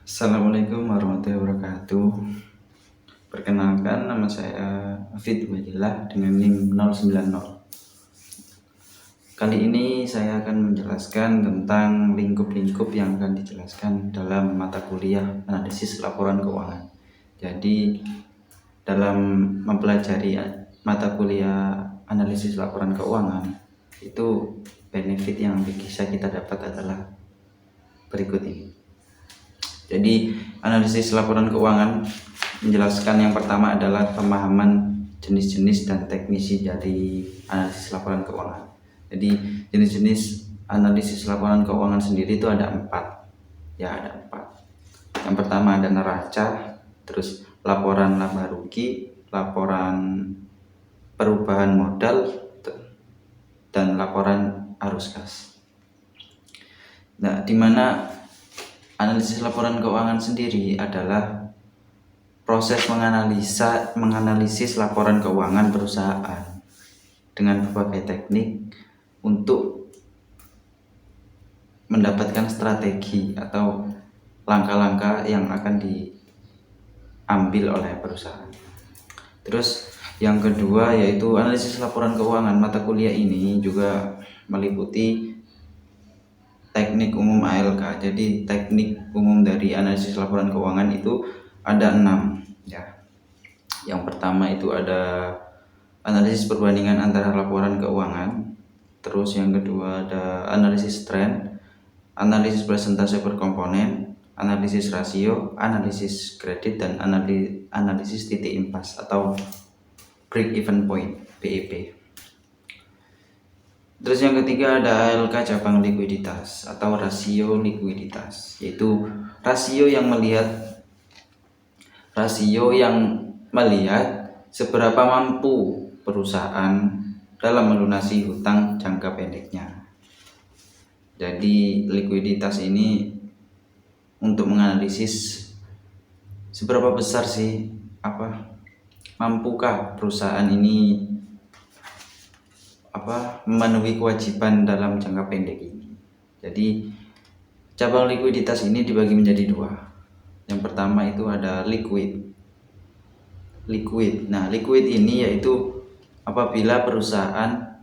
Assalamualaikum warahmatullahi wabarakatuh. Perkenalkan, nama saya Afid Ubadillah dengan NIM 090. Kali ini saya akan menjelaskan tentang lingkup-lingkup yang akan dijelaskan dalam mata kuliah analisis laporan keuangan. Jadi dalam mempelajari mata kuliah analisis laporan keuangan itu benefit yang bisa kita dapat adalah berikut ini. Jadi analisis laporan keuangan menjelaskan yang pertama adalah pemahaman jenis-jenis dan teknisi dari analisis laporan keuangan. Jadi jenis-jenis analisis laporan keuangan sendiri itu ada 4. Ada 4. Yang pertama ada neraca, terus laporan laba rugi, laporan perubahan modal, dan laporan arus kas. Nah, di mana analisis laporan keuangan sendiri adalah proses menganalisis laporan keuangan perusahaan dengan berbagai teknik untuk mendapatkan strategi atau langkah-langkah yang akan diambil oleh perusahaan. Terus yang kedua yaitu analisis laporan keuangan. Mata kuliah ini juga meliputi teknik umum ALK. Jadi teknik umum dari analisis laporan keuangan itu ada 6 ya. Yang pertama itu ada analisis perbandingan antara laporan keuangan. Terus yang kedua ada analisis tren, analisis presentase per komponen, analisis rasio, analisis kredit, dan analisis titik impas atau break even point BEP. Terus yang ketiga ada ALK cabang likuiditas atau rasio likuiditas, yaitu rasio yang melihat seberapa mampu perusahaan dalam melunasi hutang jangka pendeknya. Jadi likuiditas ini untuk menganalisis seberapa besar sih mampukah perusahaan ini memenuhi kewajiban dalam jangka pendek ini. Jadi cabang likuiditas ini dibagi menjadi 2. Yang pertama itu ada liquid. Nah, liquid ini yaitu apabila perusahaan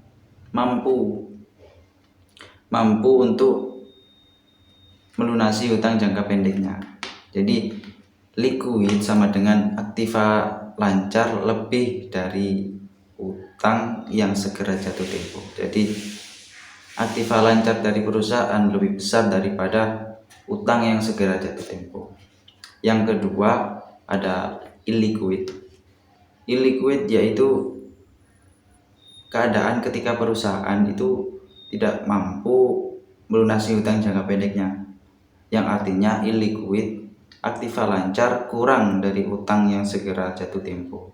mampu untuk melunasi hutang jangka pendeknya. Jadi liquid sama dengan aktiva lancar lebih dari utang yang segera jatuh tempo. Jadi aktiva lancar dari perusahaan lebih besar daripada utang yang segera jatuh tempo. Yang kedua ada illiquid. Illiquid yaitu keadaan ketika perusahaan itu tidak mampu melunasi hutang jangka pendeknya, yang artinya illiquid aktiva lancar kurang dari utang yang segera jatuh tempo,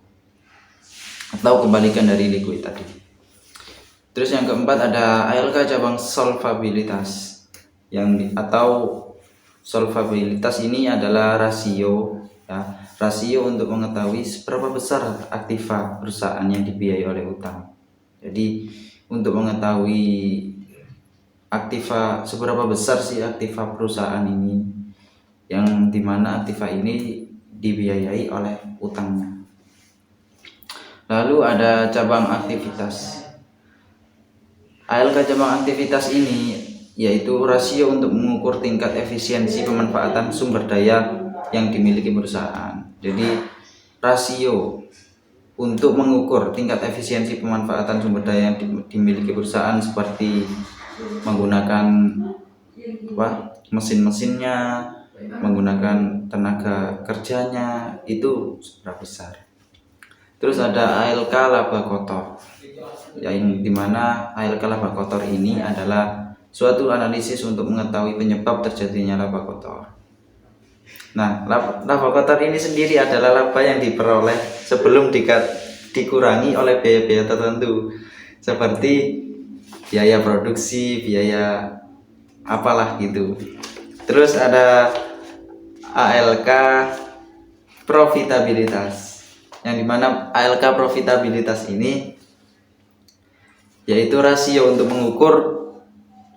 atau kebalikan dari liquid tadi. Terus yang keempat ada ALK cabang solvabilitas, solvabilitas ini adalah rasio rasio untuk mengetahui seberapa besar aktiva perusahaan yang dibiayai oleh utang. Jadi untuk mengetahui seberapa besar sih aktiva perusahaan ini, yang dimana aktiva ini dibiayai oleh utangnya. Lalu ada cabang aktivitas. ALK cabang aktivitas ini yaitu rasio untuk mengukur tingkat efisiensi pemanfaatan sumber daya yang dimiliki perusahaan. Jadi rasio untuk mengukur tingkat efisiensi pemanfaatan sumber daya yang dimiliki perusahaan seperti menggunakan mesin-mesinnya, menggunakan tenaga kerjanya, itu seberapa besar. Terus ada ALK laba kotor, yang dimana ALK laba kotor ini adalah suatu analisis untuk mengetahui penyebab terjadinya laba kotor. Nah, laba kotor ini sendiri adalah laba yang diperoleh sebelum dikurangi oleh biaya-biaya tertentu seperti biaya produksi, biaya apalah gitu. Terus ada ALK profitabilitas, yang dimana ALK profitabilitas ini yaitu rasio untuk mengukur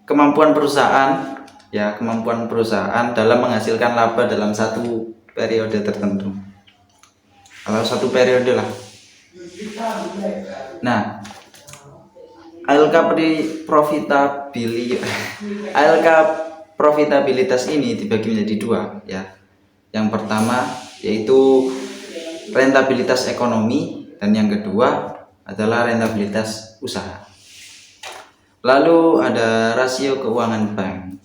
kemampuan perusahaan ya kemampuan perusahaan dalam menghasilkan laba dalam satu periode tertentu. Kalau satu periode lah. Nah, ALK ALK profitabilitas ini dibagi menjadi dua ya. Yang pertama yaitu rentabilitas ekonomi dan yang kedua adalah rentabilitas usaha. Lalu ada rasio keuangan bank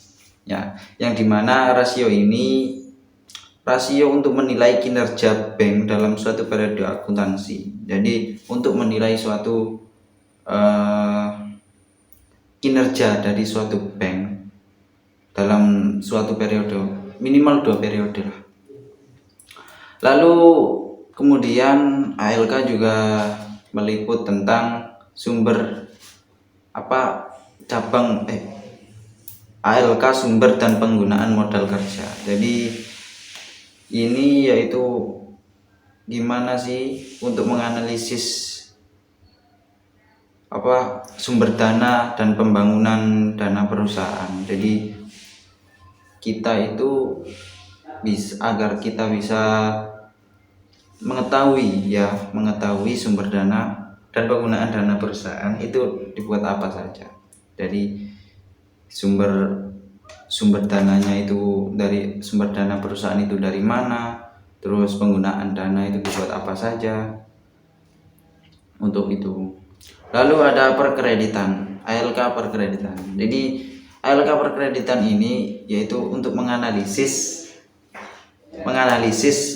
ya, yang dimana rasio ini rasio untuk menilai kinerja bank dalam suatu periode akuntansi. Jadi untuk menilai suatu kinerja dari suatu bank dalam suatu periode, minimal 2 periode lah. Lalu kemudian ALK juga meliput tentang sumber ALK sumber dan penggunaan modal kerja. Jadi ini yaitu gimana sih untuk menganalisis sumber dana dan pembangunan dana perusahaan. Jadi kita itu agar kita bisa mengetahui sumber dana dan penggunaan dana perusahaan itu dibuat apa saja. Dari sumber dananya itu dari sumber dana perusahaan itu dari mana, terus penggunaan dana itu dibuat apa saja untuk itu. Lalu ada perkreditan, ALK perkreditan. Jadi ALK perkreditan ini yaitu untuk menganalisis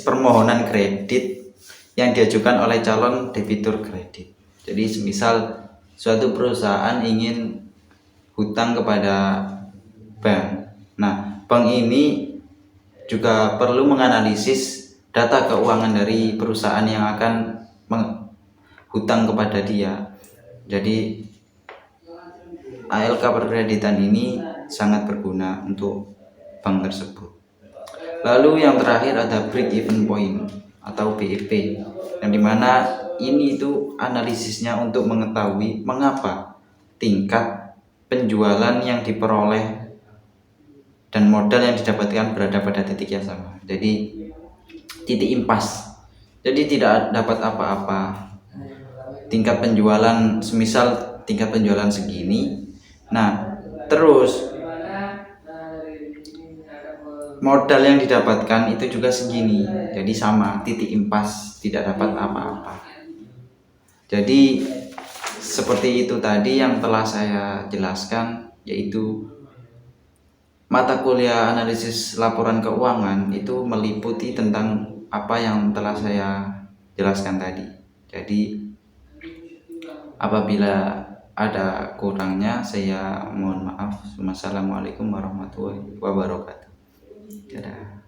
permohonan kredit yang diajukan oleh calon debitur kredit. Jadi semisal suatu perusahaan ingin hutang kepada bank. Nah, bank ini juga perlu menganalisis data keuangan dari perusahaan yang akan hutang kepada dia. Jadi ALK perkreditan ini sangat berguna untuk bank tersebut. Lalu yang terakhir ada break even point atau BEP, yang dimana ini itu analisisnya untuk mengetahui mengapa tingkat penjualan yang diperoleh dan modal yang didapatkan berada pada titik yang sama. Jadi titik impas. Jadi tidak dapat apa-apa. Tingkat penjualan semisal tingkat penjualan segini. Nah, terus modal yang didapatkan itu juga segini, jadi sama, titik impas, tidak dapat apa-apa. Jadi seperti itu tadi yang telah saya jelaskan, yaitu mata kuliah analisis laporan keuangan itu meliputi tentang apa yang telah saya jelaskan tadi. Jadi apabila ada kurangnya saya mohon maaf. Wassalamualaikum warahmatullahi wabarakatuh. Dadah.